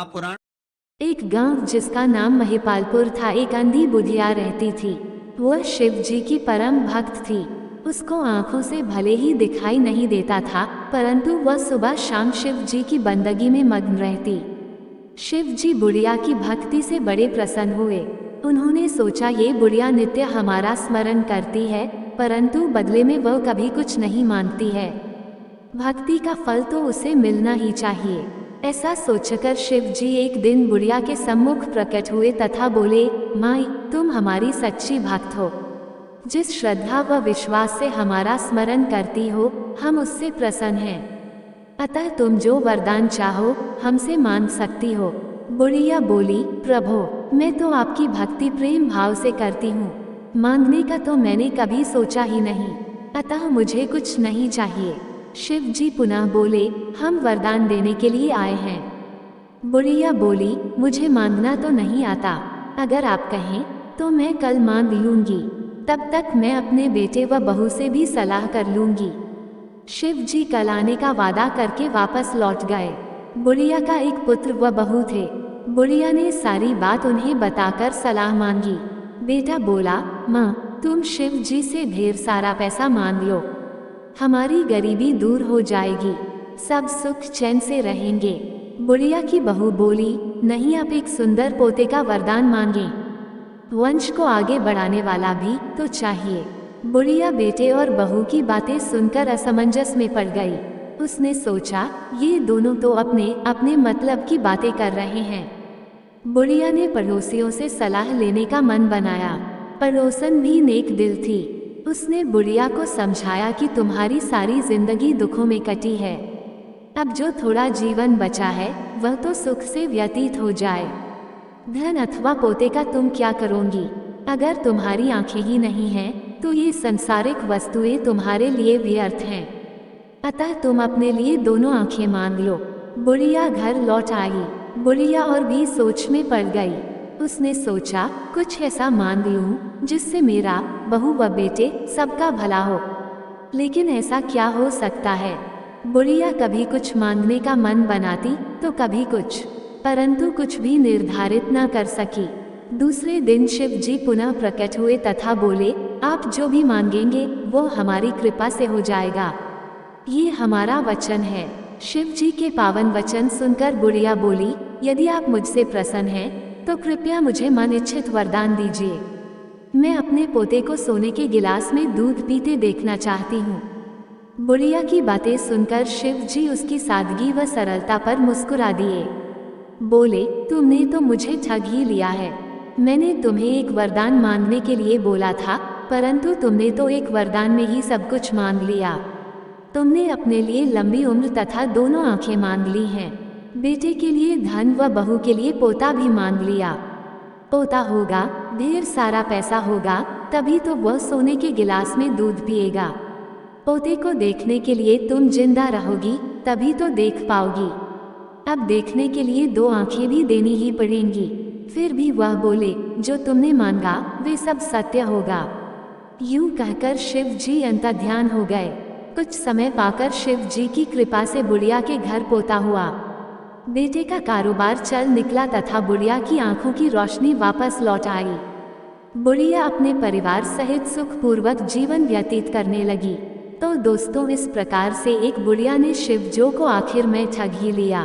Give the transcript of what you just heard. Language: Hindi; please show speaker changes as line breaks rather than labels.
महापुराण।
एक गांव जिसका नाम महिपालपुर था, एक अंधी बुढ़िया रहती थी। वह शिव जी की परम भक्त थी। उसको आंखों से भले ही दिखाई नहीं देता था, परंतु वह सुबह शाम शिव जी की बंदगी में मग्न रहती। शिव जी बुढ़िया की भक्ति से बड़े प्रसन्न हुए। उन्होंने सोचा, ये बुढ़िया नित्य हमारा स्मरण करती है, परंतु बदले में वह कभी कुछ नहीं मांगती है। भक्ति का फल तो उसे मिलना ही चाहिए। ऐसा सोचकर शिव जी एक दिन बुढ़िया के सम्मुख प्रकट हुए तथा बोले, माई, तुम हमारी सच्ची भक्त हो। जिस श्रद्धा व विश्वास से हमारा स्मरण करती हो, हम उससे प्रसन्न हैं। अतः तुम जो वरदान चाहो हमसे मांग सकती हो। बुढ़िया बोली, प्रभो, मैं तो आपकी भक्ति प्रेम भाव से करती हूँ। मांगने का तो मैंने कभी सोचा ही नहीं, अतः मुझे कुछ नहीं चाहिए। शिव जी पुनः बोले, हम वरदान देने के लिए आए हैं। बुढ़िया बोली, मुझे मांगना तो नहीं आता, अगर आप कहें तो मैं कल मांग लूंगी। तब तक मैं अपने बेटे व बहू से भी सलाह कर लूंगी। शिव जी कल आने का वादा करके वापस लौट गए। बुढ़िया का एक पुत्र व बहू थे। बुढ़िया ने सारी बात उन्हें बताकर सलाह मांगी। बेटा बोला, माँ, तुम शिव जी से ढेर सारा पैसा मांग लो, हमारी गरीबी दूर हो जाएगी, सब सुख चैन से रहेंगे। बुढ़िया की बहू बोली, नहीं, आप एक सुंदर पोते का वरदान मांगे, वंश को आगे बढ़ाने वाला भी तो चाहिए। बुढ़िया बेटे और बहू की बातें सुनकर असमंजस में पड़ गई। उसने सोचा, ये दोनों तो अपने अपने मतलब की बातें कर रहे हैं। बुढ़िया ने पड़ोसियों से सलाह लेने का मन बनाया। पड़ोसन भी नेक दिल थी। उसने बुढ़िया को समझाया कि तुम्हारी सारी जिंदगी दुखों में कटी है, अब जो थोड़ा जीवन बचा है वह तो सुख से व्यतीत हो जाए। धन अथवा पोते का तुम क्या करोगी? अगर तुम्हारी आंखें ही नहीं हैं, तो ये संसारिक वस्तुएं तुम्हारे लिए व्यर्थ हैं। अतः तुम अपने लिए दोनों आंखें मांग लो। बुढ़िया घर लौट आई। बुढ़िया और भी सोच में पड़ गई। उसने सोचा, कुछ ऐसा मांग लूं जिससे मेरा, बहू व बेटे सबका भला हो। लेकिन ऐसा क्या हो सकता है? बुढ़िया कभी कुछ मांगने का मन बनाती तो कभी कुछ, परंतु कुछ भी निर्धारित न कर सकी। दूसरे दिन शिव जी पुनः प्रकट हुए तथा बोले, आप जो भी मांगेंगे वो हमारी कृपा से हो जाएगा, ये हमारा वचन है। शिव जी के पावन वचन सुनकर बुढ़िया बोली, यदि आप मुझसे प्रसन्न हैं तो कृपया मुझे मन इच्छित वरदान दीजिए। मैं अपने पोते को सोने के गिलास में दूध पीते देखना चाहती हूँ। बुढ़िया की बातें सुनकर शिव जी उसकी सादगी व सरलता पर मुस्कुरा दिए। बोले, तुमने तो मुझे ठग ही लिया है। मैंने तुम्हें एक वरदान मांगने के लिए बोला था, परंतु तुमने तो एक वरदान में ही सब कुछ मांग लिया। तुमने अपने लिए लंबी उम्र तथा दोनों आंखें मांग ली हैं। बेटे के लिए धन व बहू के लिए पोता भी मांग लिया। पोता होगा, ढेर सारा पैसा होगा, तभी तो वह सोने के गिलास में दूध पिएगा। पोते को देखने के लिए तुम जिंदा रहोगी, तभी तो देख पाओगी। अब देखने के लिए दो आंखें भी देनी ही पड़ेंगी। फिर भी वह बोले, जो तुमने मांगा वे सब सत्य होगा। यूं कहकर शिव जी अंतर्ध्यान हो गए। कुछ समय पाकर शिव जी की कृपा से बुढ़िया के घर पोता हुआ। बेटे का कारोबार चल निकला तथा बुढ़िया की आंखों की रोशनी वापस लौट आई। बुढ़िया अपने परिवार सहित सुखपूर्वक जीवन व्यतीत करने लगी। तो दोस्तों, इस प्रकार से एक बुढ़िया ने शिव जो को आखिर में ठग ही लिया।